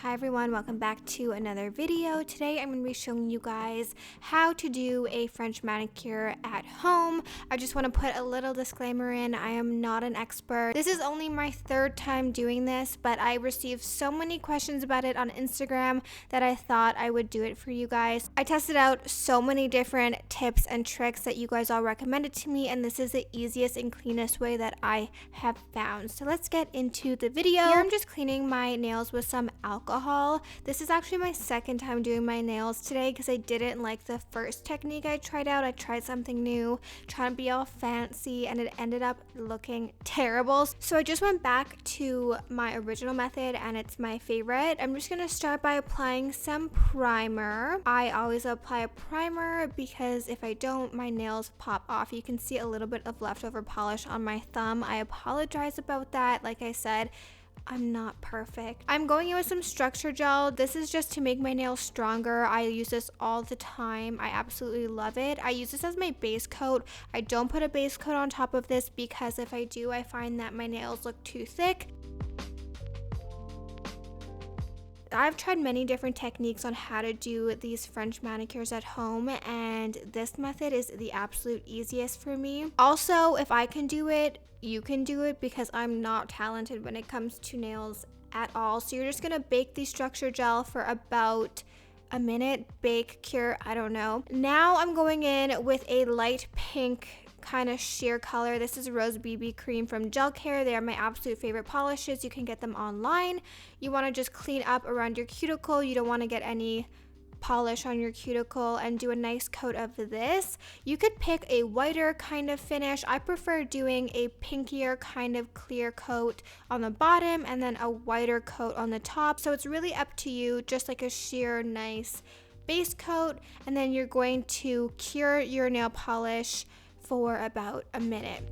Hi everyone, welcome back to another video. Today I'm going to be showing you guys how to do a French manicure at home. I just want to put a little disclaimer in. I am not an expert. This is only my third time doing this, but I received so many questions about it on Instagram that I thought I would do it for you guys. I tested out so many different tips and tricks that you guys all recommended to me, and this is the easiest and cleanest way that I have found. So let's get into the video. Here I'm just cleaning my nails with some alcohol. This is actually my second time doing my nails today because I didn't like the first technique I tried out. I tried something new, trying to be all fancy, and it ended up looking terrible. So I just went back to my original method, and it's my favorite. I'm just going to start by applying some primer. I always apply a primer because if I don't, my nails pop off. You can see a little bit of leftover polish on my thumb. I apologize about that. Like I said, I'm not perfect. I'm going in with some structure gel. This is just to make my nails stronger. I use this all the time. I absolutely love it. I use this as my base coat. I don't put a base coat on top of this because if I do, I find that my nails look too thick. I've tried many different techniques on how to do these French manicures at home, and this method is the absolute easiest for me. Also, if I can do it, you can do it because I'm not talented when it comes to nails at all. So you're just gonna bake the structure gel for about a minute, bake, cure, I don't know. Now I'm going in with a light pink kind of sheer color. This is Rose BB Cream from Gel Care. They are my absolute favorite polishes. You can get them online. You want to just clean up around your cuticle. You don't want to get any polish on your cuticle, and do a nice coat of this. You could pick a whiter kind of finish. I prefer doing a pinkier kind of clear coat on the bottom and then a whiter coat on the top. So it's really up to you, just like a sheer nice base coat, and then you're going to cure your nail polish for about a minute.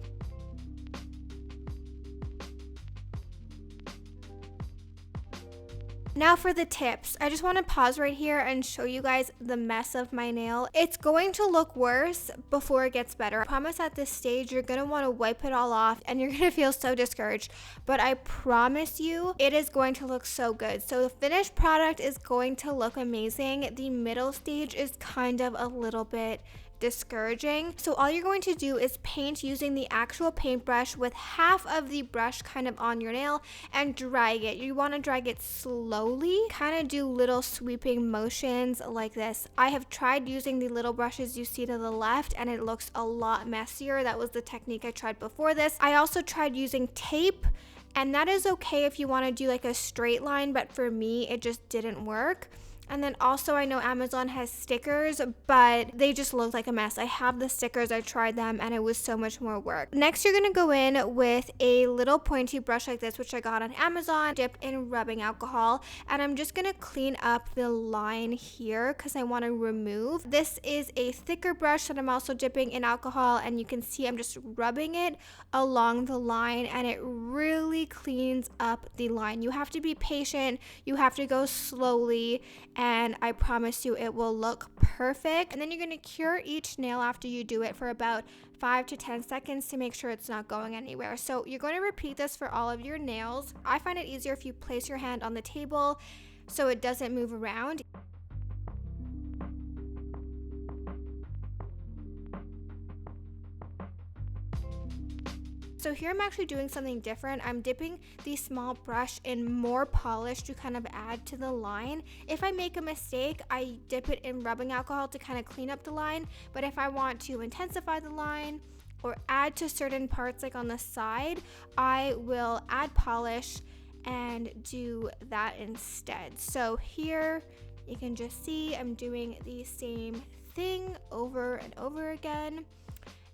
Now for the tips. I just want to pause right here and show you guys the mess of my nail. It's going to look worse before it gets better. I promise at this stage you're going to want to wipe it all off and you're going to feel so discouraged, but I promise you it is going to look so good. So the finished product is going to look amazing. The middle stage is kind of a little bit discouraging. So all you're going to do is paint using the actual paintbrush with half of the brush kind of on your nail and drag it. You want to drag it slowly, kind of do little sweeping motions like this. I have tried using the little brushes you see to the left and it looks a lot messier. That was the technique I tried before this. I also tried using tape, and that is okay if you want to do like a straight line, but for me it just didn't work. And then also I know Amazon has stickers, but they just look like a mess. I have the stickers, I tried them, and it was so much more work. Next, you're gonna go in with a little pointy brush like this, which I got on Amazon, dipped in rubbing alcohol, and I'm just gonna clean up the line here because I wanna remove. This is a thicker brush that I'm also dipping in alcohol, and you can see I'm just rubbing it along the line, and it really cleans up the line. You have to be patient, you have to go slowly, and I promise you it will look perfect. And then you're going to cure each nail after you do it for about 5 to 10 seconds to make sure it's not going anywhere. So you're going to repeat this for all of your nails. I find it easier if you place your hand on the table so it doesn't move around. So here I'm actually doing something different. I'm dipping the small brush in more polish to kind of add to the line. If I make a mistake, I dip it in rubbing alcohol to kind of clean up the line. But if I want to intensify the line or add to certain parts like on the side, I will add polish and do that instead. So here you can just see I'm doing the same thing over and over again.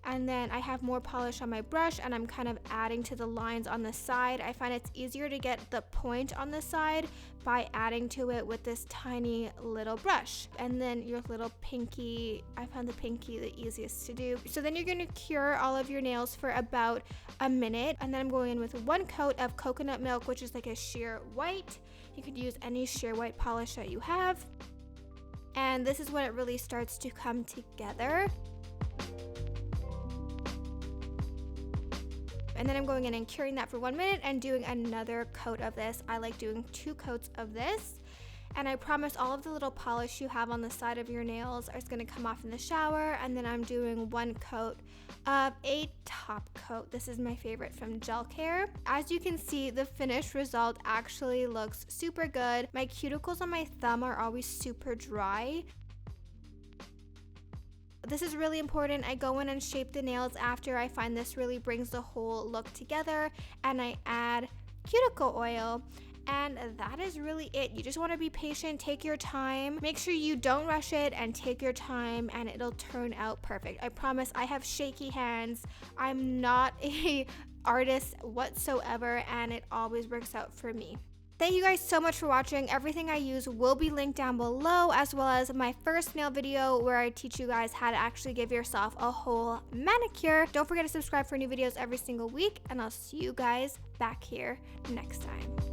And then I have more polish on my brush and I'm kind of adding to the lines on the side. I find it's easier to get the point on the side by adding to it with this tiny little brush. And then your little pinky, I found the pinky the easiest to do. So then you're going to cure all of your nails for about a minute. And then I'm going in with one coat of coconut milk, which is like a sheer white. You could use any sheer white polish that you have. And this is when it really starts to come together. And then I'm going in and curing that for 1 minute and doing another coat of this. I like doing 2 coats of this. And I promise all of the little polish you have on the side of your nails is going to come off in the shower. And then I'm doing 1 coat of a top coat. This is my favorite from Gel Care. As you can see, the finished result actually looks super good. My cuticles on my thumb are always super dry. This is really important. I go in and shape the nails after. I find this really brings the whole look together, and I add cuticle oil. And that is really it. You just want to be patient, take your time, make sure you don't rush it, and take your time, and it'll turn out perfect. I promise. I have shaky hands. I'm not a artist whatsoever, and it always works out for me. Thank you guys so much for watching. Everything I use will be linked down below, as well as my first nail video where I teach you guys how to actually give yourself a whole manicure. Don't forget to subscribe for new videos every single week, and I'll see you guys back here next time.